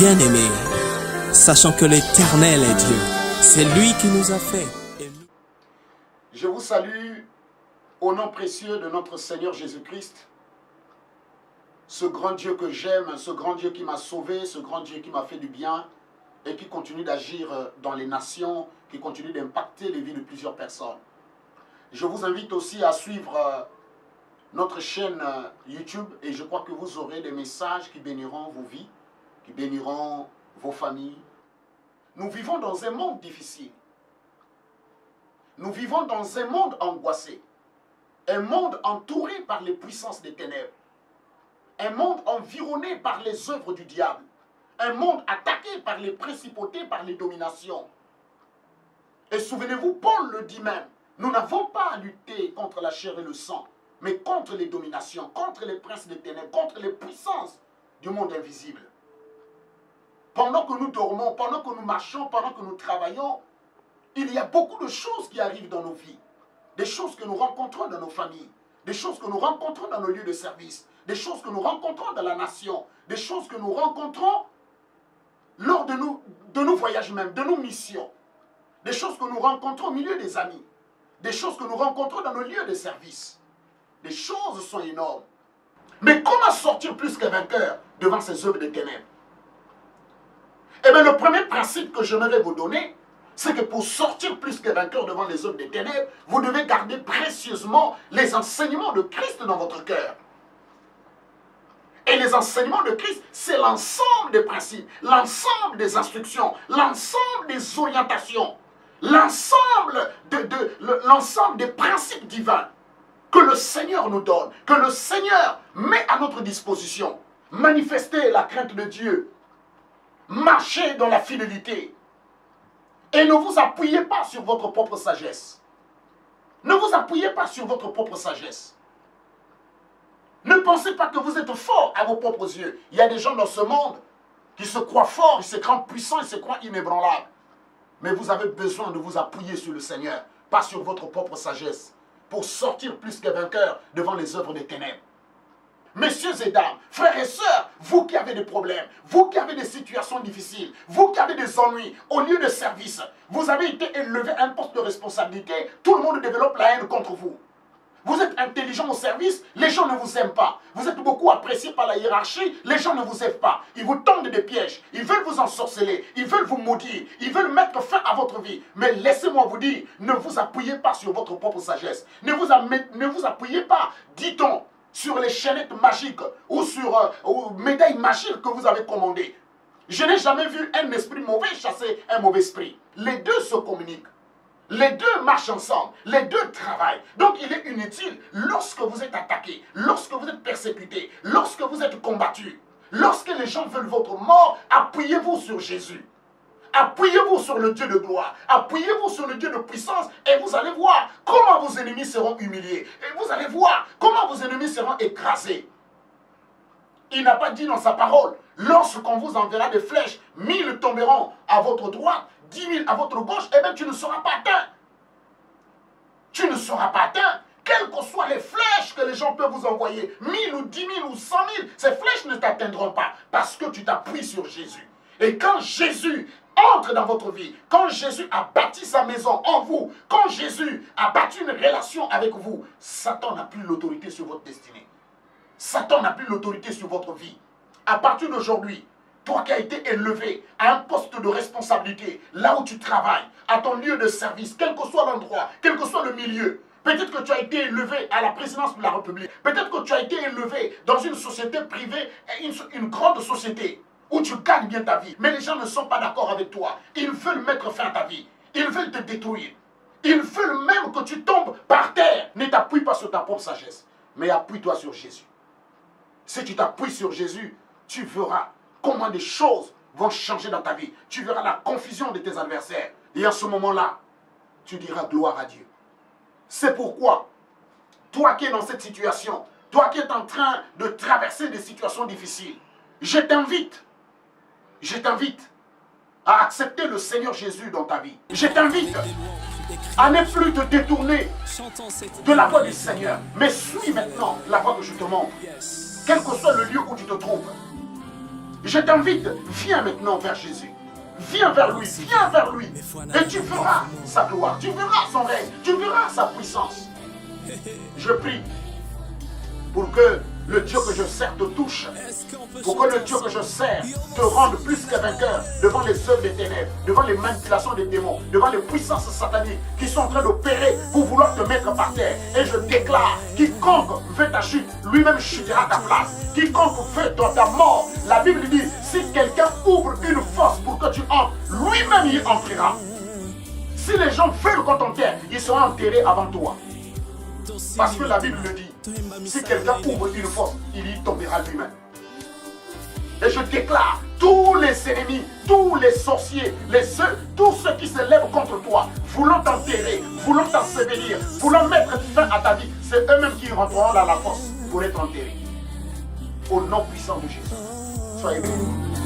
bien-aimés, sachant que l'Éternel est Dieu. C'est lui qui nous a fait. Je vous salue au nom précieux de notre Seigneur Jésus-Christ, ce grand Dieu que j'aime, ce grand Dieu qui m'a sauvé, ce grand Dieu qui m'a fait du bien et qui continue d'agir dans les nations, qui continue d'impacter les vies de plusieurs personnes. Je vous invite aussi à suivre notre chaîne YouTube et je crois que vous aurez des messages qui béniront vos vies, qui béniront vos familles. Nous vivons dans un monde difficile. Nous vivons dans un monde angoissé. Un monde entouré par les puissances des ténèbres. Un monde environné par les œuvres du diable. Un monde attaqué par les principautés, par les dominations. Et souvenez-vous, Paul le dit même, nous n'avons pas à lutter contre la chair et le sang, mais contre les dominations, contre les princes des ténèbres, contre les puissances du monde invisible. Pendant que nous dormons, pendant que nous marchons, pendant que nous travaillons, il y a beaucoup de choses qui arrivent dans nos vies. Des choses que nous rencontrons dans nos familles, des choses que nous rencontrons dans nos lieux de service, des choses que nous rencontrons dans la nation, des choses que nous rencontrons lors de nos voyages même, de nos missions, des choses que nous rencontrons au milieu des amis, des choses que nous rencontrons dans nos lieux de service. Les choses sont énormes. Mais comment sortir plus que vainqueur devant ces œuvres de ténèbres? Eh bien, le premier principe que j'aimerais vous donner, c'est que pour sortir plus que vainqueur devant les œuvres des ténèbres, vous devez garder précieusement les enseignements de Christ dans votre cœur. Et les enseignements de Christ, c'est l'ensemble des principes, l'ensemble des instructions, l'ensemble des orientations, l'ensemble des principes divins que le Seigneur nous donne, que le Seigneur met à notre disposition. Manifestez la crainte de Dieu, marchez dans la fidélité, et ne vous appuyez pas sur votre propre sagesse. Ne vous appuyez pas sur votre propre sagesse. Ne pensez pas que vous êtes fort à vos propres yeux. Il y a des gens dans ce monde qui se croient forts, ils se croient puissants, ils se croient inébranlables. Mais vous avez besoin de vous appuyer sur le Seigneur, pas sur votre propre sagesse, pour sortir plus que vainqueur devant les œuvres des ténèbres. Messieurs et dames, frères et sœurs, vous qui avez des problèmes, vous qui avez des situations difficiles, vous qui avez des ennuis au lieu de service, vous avez été élevé à un poste de responsabilité, tout le monde développe la haine contre vous. Vous êtes intelligent au service, les gens ne vous aiment pas. Vous êtes beaucoup apprécié par la hiérarchie, les gens ne vous aiment pas. Ils vous tendent des pièges, ils veulent vous ensorceler, ils veulent vous maudire, ils veulent mettre fin à votre vie. Mais laissez-moi vous dire, ne vous appuyez pas sur votre propre sagesse. Ne vous appuyez pas, dit-on, sur les chaînettes magiques ou sur aux médailles magiques que vous avez commandées. Je n'ai jamais vu un esprit mauvais chasser un mauvais esprit. Les deux se communiquent. Les deux marchent ensemble, les deux travaillent. Donc il est inutile, lorsque vous êtes attaqué, lorsque vous êtes persécuté, lorsque vous êtes combattu, lorsque les gens veulent votre mort, appuyez-vous sur Jésus. Appuyez-vous sur le Dieu de gloire, appuyez-vous sur le Dieu de puissance et vous allez voir comment vos ennemis seront humiliés. Et vous allez voir comment vos ennemis seront écrasés. Il n'a pas dit dans sa parole, lorsqu'on vous enverra des flèches, 1000 tomberont à votre droite, 10 000 à votre gauche, eh bien tu ne seras pas atteint. Tu ne seras pas atteint. Quelles que soient les flèches que les gens peuvent vous envoyer, 1000 ou 10 000 ou 100 000, ces flèches ne t'atteindront pas parce que tu t'appuies sur Jésus. Et quand Jésus entre dans votre vie, quand Jésus a bâti sa maison en vous, quand Jésus a bâti une relation avec vous, Satan n'a plus l'autorité sur votre destinée. Satan n'a plus l'autorité sur votre vie. À partir d'aujourd'hui, toi qui as été élevé à un poste de responsabilité, là où tu travailles, à ton lieu de service, quel que soit l'endroit, quel que soit le milieu, peut-être que tu as été élevé à la présidence de la République, peut-être que tu as été élevé dans une société privée, une grande société, où tu gagnes bien ta vie, mais les gens ne sont pas d'accord avec toi. Ils veulent mettre fin à ta vie. Ils veulent te détruire. Ils veulent même que tu tombes par terre. Ne t'appuie pas sur ta propre sagesse, mais appuie-toi sur Jésus. Si tu t'appuies sur Jésus, tu verras comment des choses vont changer dans ta vie. Tu verras la confusion de tes adversaires. Et à ce moment-là, tu diras gloire à Dieu. C'est pourquoi, toi qui es dans cette situation, toi qui es en train de traverser des situations difficiles, je t'invite à accepter le Seigneur Jésus dans ta vie. Je t'invite à ne plus te détourner de la voie du Seigneur, mais suis maintenant la voie que je te montre. Quel que soit le lieu où tu te trouves, Je t'invite, viens maintenant vers Jésus. Viens vers lui, viens vers lui. Et tu verras sa gloire, tu verras son règne, tu verras sa puissance. Je prie pour que le Dieu que je sers te touche. Pour que le Dieu que je sers te rende plus que vainqueur devant les œuvres des ténèbres, devant les manipulations des démons, devant les puissances sataniques qui sont en train d'opérer pour vouloir te mettre par terre. Et je déclare, quiconque veut ta chute, lui-même chutera à ta place. Quiconque veut ta mort, la Bible dit, si quelqu'un ouvre une force pour que tu entres, lui-même y entrera. Si les gens veulent qu'on t'enterre, ils seront enterrés avant toi. Parce que la Bible le dit, si quelqu'un ouvre une force, il y tombera lui-même. Et je déclare, tous les ennemis, tous les sorciers, tous ceux qui se lèvent contre toi, voulant t'enterrer, voulant t'ensevelir, voulant mettre fin à ta vie, c'est eux-mêmes qui rentreront dans la force pour être enterrés. Au nom puissant de Jésus. Soyez bénis.